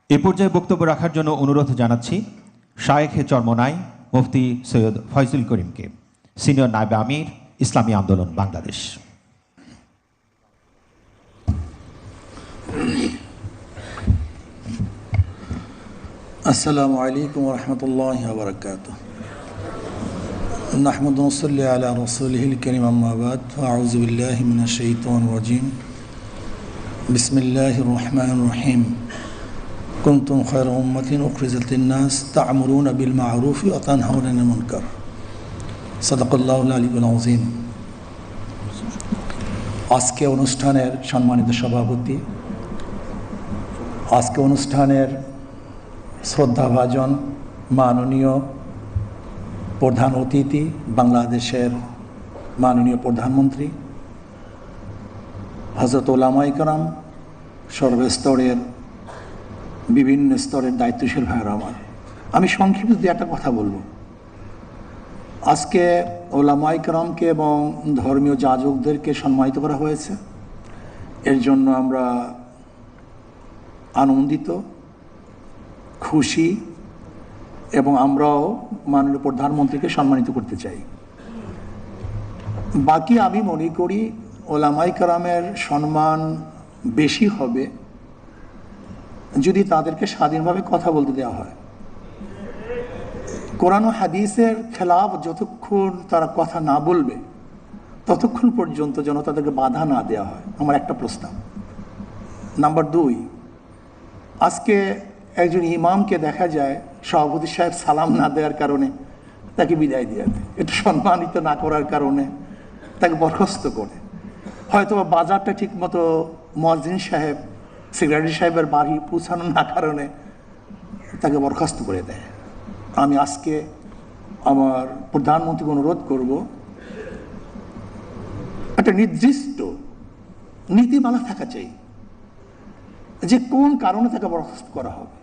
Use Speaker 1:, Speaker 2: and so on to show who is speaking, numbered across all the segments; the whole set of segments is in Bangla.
Speaker 1: এ পর্যায়ে বক্তব্য রাখার জন্য অনুরোধ জানাচ্ছি শায়েখে চরমোনাই মুফতি সৈয়দ ফয়জুল করিমকে, সিনিয়র নায়েবে আমির, ইসলামী আন্দোলন বাংলাদেশ।
Speaker 2: আসসালামু আলাইকুম ওয়া রাহমাতুল্লাহি ওয়া বারাকাতুহু। নাহমাদু ওয়া নুসাল্লি আলা রাসূলিহিল কারীম, আম্মা বাদ। আউযু বিল্লাহি মিনাশ শাইতানির রাজীম। বিসমিল্লাহির রহমানির রহিম। কুনতুম খায়রা উম্মাতিন উখরিজাত লিন-নাস তা'মুরুনা বিল মা'রুফি ওয়া তানহাউনা আনিল মুনকার। সাদাকাল্লাহুল আলিয়্যুল আযীম। আজকে অনুষ্ঠানের সম্মানিত সভাপতি, আজকে অনুষ্ঠানের শ্রদ্ধাভাজন মাননীয় প্রধান অতিথি, বাংলাদেশের মাননীয় প্রধানমন্ত্রী হযরত উলামায়ে কেরাম, সর্বস্তরের বিভিন্ন স্তরের দায়িত্বশীল ভাইয়েরা আমার, আমি সংক্ষিপ্ত দু একটা কথা বলবো। আজকে উলামায়ে কেরামকে এবং ধর্মীয় যাজকদেরকে সম্মানিত করা হয়েছে, এর জন্য আমরা আনন্দিত, খুশি, এবং আমরাও মাননীয় প্রধানমন্ত্রীকে সম্মানিত করতে চাই। বাকি আমি মনে করি উলামায়ে কেরামের সম্মান বেশি হবে যদি তাদেরকে স্বাধীনভাবে কথা বলতে দেওয়া হয়। কোরআন ও হাদিসের খেলাফ যতক্ষণ তারা কথা না বলবে ততক্ষণ পর্যন্ত যেন তাদেরকে বাধা না দেওয়া হয়, আমার একটা প্রস্তাব। নাম্বার 2, আজকে একজন ইমামকে দেখা যায় সভাপতি সাহেব সালাম না দেওয়ার কারণে তাকে বিদায় দিয়ে দেয়, এটা সম্মানিত না করার কারণে তাকে বরখাস্ত করে, হয়তো বাজারটা ঠিকমতো মুয়াজ্জিন সাহেব, সেক্রেটারি সাহেবের বাড়ি পৌঁছানো না কারণে তাকে বরখাস্ত করে দেয়। আমি আজকে আমার প্রধানমন্ত্রীকে অনুরোধ করব, একটা নির্দিষ্ট নীতিমালা থাকা চাই যে কোন কারণে তাকে বরখাস্ত করা হবে।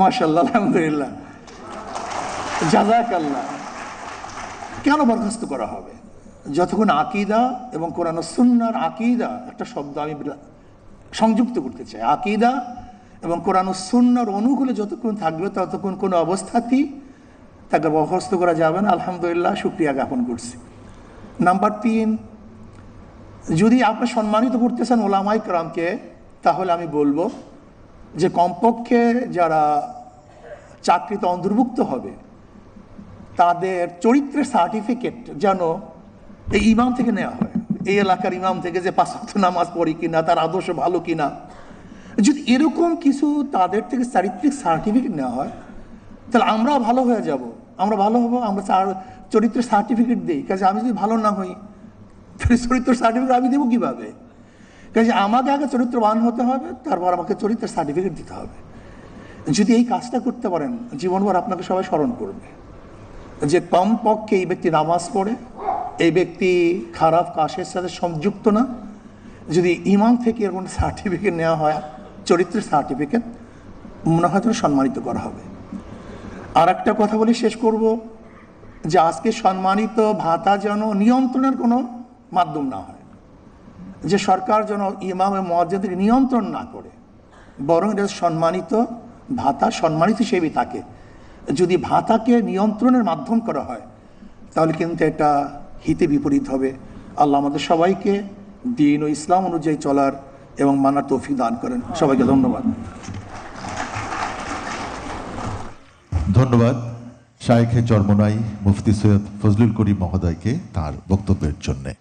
Speaker 2: মাশাআল্লাহ, আলহামদুলিল্লাহ, জাযাকাল্লাহ। কেন বরখাস্ত করা হবে? যতক্ষণ আকীদা এবং কোরআন ও সুন্নাহর আকীদা, একটা শব্দ আমি সংযুক্ত করতে চাই, আকীদা এবং কোরআন ও সুন্নাহর অনুকূলে যতক্ষণ থাকবে ততক্ষণ কোনো অবস্থাতেই তাকে বরখাস্ত করা যাবে না। আলহামদুলিল্লাহ, শুকরিয়া জ্ঞাপন করছি। নাম্বার 3, যদি আপনি সম্মানিত করতে চান উলামায়ে কেরামকে, তাহলে আমি বলবো যে কমপক্ষে যারা চাকরিতে অন্তর্ভুক্ত হবে তাদের চরিত্রের সার্টিফিকেট যেন এই ইমাম থেকে নেওয়া হয়, এই এলাকার ইমাম থেকে, যে 5 ওয়াক্ত নামাজ পড়ি কিনা, তার আদর্শ ভালো কিনা। যদি এরকম কিছু তাদের থেকে চারিত্রিক সার্টিফিকেট নেওয়া হয় তাহলে আমরাও ভালো হয়ে যাব, আমরা ভালো হবো। আমরা চরিত্রের সার্টিফিকেট দিই, কাজে আমি যদি ভালো না হই তাহলে চরিত্র সার্টিফিকেট আমি দেবো কীভাবে? কাজে আমাকে আগে চরিত্রবান হতে হবে, তারপর আমাকে চরিত্রের সার্টিফিকেট দিতে হবে। যদি এই কাজটা করতে পারেন, জীবনভর আপনাকে সবাই স্মরণ করবে যে কমপক্ষে এই ব্যক্তি নামাজ পড়ে, এই ব্যক্তি খারাপ কাজের সাথে সংযুক্ত না। যদি ইমাম থেকে এরকম সার্টিফিকেট নেওয়া হয়, চরিত্রের সার্টিফিকেট, মনে হয় যেন সম্মানিত করা হবে। আর একটা কথা বলে শেষ করব যে আজকে সম্মানিত ভাতা যেন নিয়ন্ত্রণের কোনো মাধ্যম না হয়, যে সরকার যেন ইমাম এবং মুয়াজ্জিনদের নিয়ন্ত্রণ না করে, বরং এটা সম্মানিত ভাতা সম্মানিত হিসেবেই থাকে। যদি ভাতাকে নিয়ন্ত্রণের মাধ্যম করা হয় তাহলে কিন্তু এটা হিতে বিপরীত হবে। আল্লাহ আমাদের সবাইকে দ্বীন ও ইসলাম অনুযায়ী চলার এবং মানার তৌফিক দান করেন। সবাইকে ধন্যবাদ।
Speaker 3: ধন্যবাদ শায়েখে চরমোনাই মুফতি সৈয়দ ফজলুল করিম মহোদয়কে তার বক্তব্যের জন্যে।